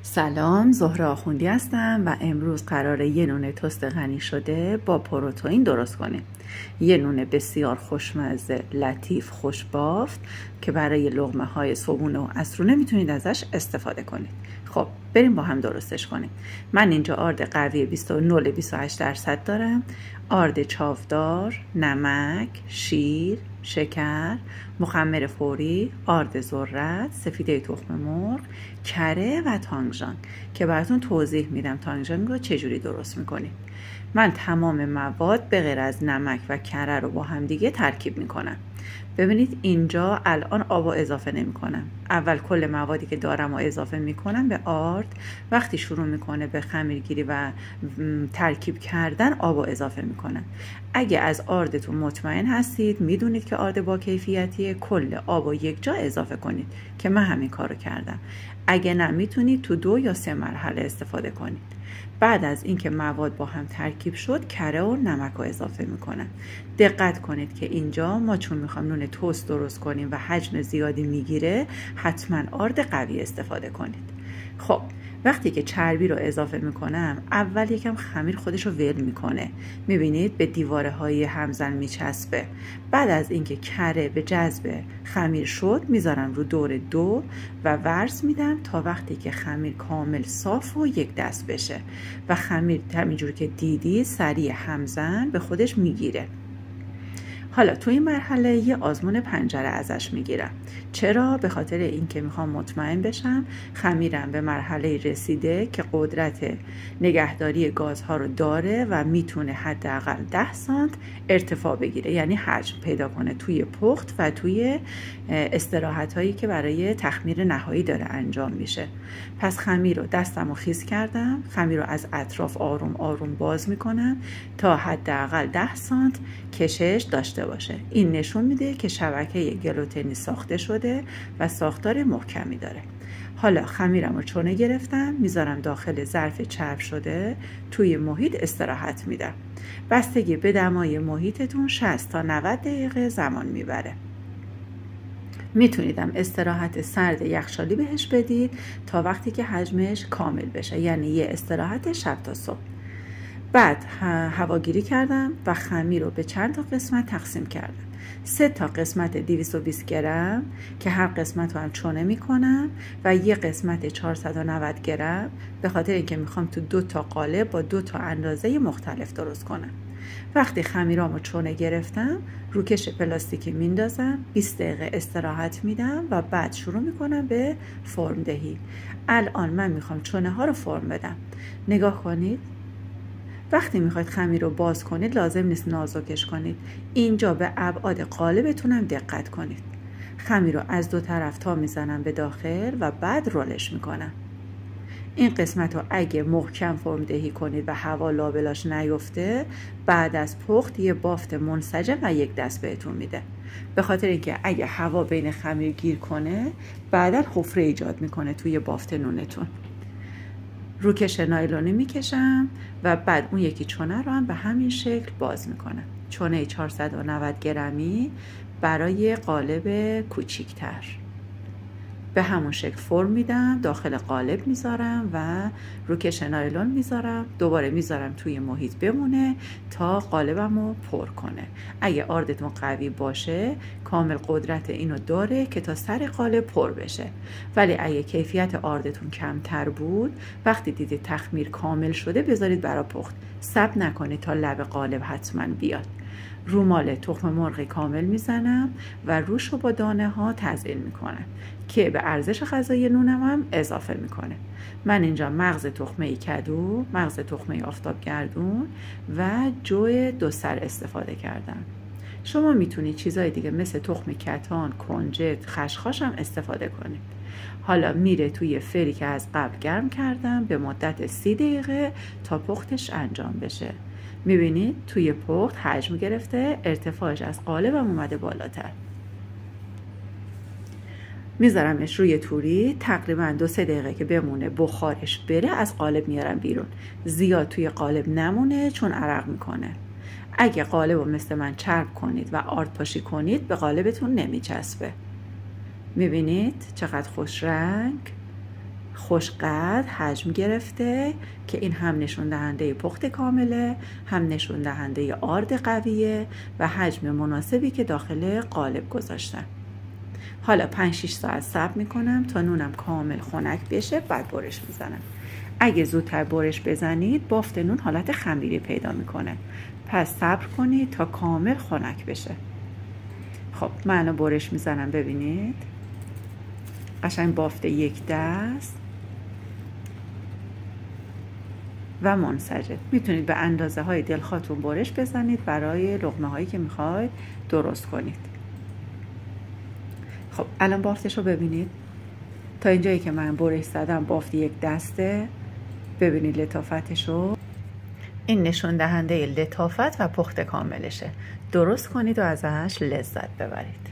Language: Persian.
سلام، زهره آخوندی هستم و امروز قراره یه نون تست غنی شده با پروتئین درست کنیم. یه نون بسیار خوشمزه، لطیف، خوشبافت که برای لقمه های صبحونه و عصرونه میتونید ازش استفاده کنید. خب بریم با هم درستش کنیم. من اینجا آرد قوی 28% دارم، آرد چاودار، نمک، شیر، شکر، مخمر فوری، آرد ذرت، سفیده تخم مرغ، کره و تانگژان که براتون توضیح میدم تانگژان رو چجوری درست میکنیم. من تمام مواد به غیر از نمک و کره رو با هم دیگه ترکیب میکنم. ببینید اینجا الان آب اضافه نمی کنم. اول کل موادی که دارم رو اضافه می کنم به آرد. وقتی شروع میکنه به خمیرگیری و ترکیب کردن آب اضافه می کنم. اگه از آردتون مطمئن هستید میدونید که آرد با کیفیتیه، کل آب رو یک جا اضافه کنید که من همین کارو کردم. اگه نه میتونید تو 2 یا 3 مرحله استفاده کنید. بعد از اینکه مواد با هم ترکیب شد کره و نمک رو اضافه میکنم. دقت کنید که اینجا ما چون میخوام نون تست درست کنیم و حجم زیادی میگیره حتما آرد قوی استفاده کنید. خب وقتی که چربی رو اضافه میکنم اول یکم خمیر خودش رو ول میکنه، میبینید به دیواره های همزن میچسبه. بعد از اینکه کره به جذب خمیر شد میذارم رو دور 2 و ورز میدم تا وقتی که خمیر کامل صاف و یک دست بشه و خمیر همینجور که دیدی سریع همزن به خودش میگیره. حالا توی این مرحله یه آزمون پنجره ازش میگیرم. چرا؟ به خاطر اینکه میخوام مطمئن بشم خمیرم به مرحله رسیده که قدرت نگهداری گازها رو داره و میتونه حداقل 10 سانت ارتفاع بگیره، یعنی حجم پیدا کنه توی پخت و توی استراحت هایی که برای تخمیر نهایی داره انجام میشه. پس خمیر رو دستم رو خیس کردم، خمیر رو از اطراف آروم آروم باز میکنم تا حداقل 10 سانت کشش داشته باشه. این نشون میده که شبکه گلوتنی ساخته شده و ساختار محکمی داره. حالا خمیرم رو چونه گرفتم، میذارم داخل ظرف چرب شده، توی محیط استراحت میدم. بستگی به دمای محیطتون 60 تا 90 دقیقه زمان میبره. میتونیدم استراحت سرد یخچالی بهش بدید تا وقتی که حجمش کامل بشه، یعنی یه استراحت شب تا صبح. بعد هواگیری کردم و خمیر رو به چند تا قسمت تقسیم کردم. 3 تا قسمت 220 گرم که هر قسمت رو هم چونه میکنم و یه قسمت 490 گرم به خاطر اینکه میخوام تو 2 تا قالب با 2 تا اندازه مختلف درست کنم. وقتی خمیرامو چونه گرفتم روکش پلاستیکی میندازم، 20 دقیقه استراحت میدم و بعد شروع میکنم به فرم دهی. الان من میخوام چونه ها رو فرم بدم. نگاه کنید، وقتی میخواید خمیر رو باز کنید لازم نیست نازکش کنید. اینجا به ابعاد قالبتونم دقت کنید. خمیر رو از 2 طرف تا میزنم به داخل و بعد رولش میکنم. این قسمت رو اگه محکم فرم دهی کنید و هوا لابلاش نیفته بعد از پخت یه بافت منسجم و یک دست بهتون میده. به خاطر اینکه اگه هوا بین خمیر گیر کنه بعدا حفره ایجاد میکنه توی بافت نونتون. روکش نایلونی میکشم و بعد اون یکی چونه رو هم به همین شکل باز میکنم. چونه 490 گرمی برای قالب کوچیکتر. به همون شکل فرم میدم، داخل قالب میذارم و روکش نایلون میذارم، دوباره میذارم توی محیط بمونه تا قالبمو پر کنه. اگه آردتون قوی باشه کامل قدرت اینو داره که تا سر قالب پر بشه، ولی اگه کیفیت آردتون کمتر بود وقتی دیدید تخمیر کامل شده بذارید برای پخت. صبر نکنید تا لب قالب حتما بیاد. رومال تخم مرغ کامل میزنم و روش رو با دانه ها تزیین میکنم که به ارزش غذایی نونم هم اضافه میکنه. من اینجا مغز تخمه کدو، مغز تخمه آفتابگردون و جو 2 سر استفاده کردم. شما میتونید چیزای دیگه مثل تخم کتان، کنجد، خشخاش هم استفاده کنید. حالا میره توی فری که از قبل گرم کردم به مدت 30 دقیقه تا پختش انجام بشه. میبینید توی پخت حجم گرفته، ارتفاعش از قالبم اومده بالاتر. میذارمش روی توری تقریبا 2-3 دقیقه که بمونه بخارش بره از قالب میارم بیرون. زیاد توی قالب نمونه چون عرق میکنه. اگه قالب رو مثل من چرب کنید و آرد پاشی کنید به قالبتون نمیچسبه. میبینید چقدر خوش رنگ؟ خوشقدر حجم گرفته که این هم نشون دهنده پخت کامله، هم نشون دهنده آرد قویه و حجم مناسبی که داخل قالب گذاشتم. حالا 5-6 ساعت صبر میکنم تا نونم کامل خنک بشه، بعد برش میزنم. اگه زودتر برش بزنید بافت نون حالت خمیری پیدا میکنه، پس صبر کنید تا کامل خنک بشه. خب من الان برش میزنم، ببینید قشنگ بافت یک دست و منسجم. میتونید به اندازه های دلخواهتون برش بزنید برای لقمه هایی که میخواید درست کنید. خب الان بافتش رو ببینید، تا اینجایی که من برش زدم بافت یک دسته. ببینید لطافتش رو، این نشون دهنده لطافت و پخت کاملشه. درست کنید و ازش لذت ببرید.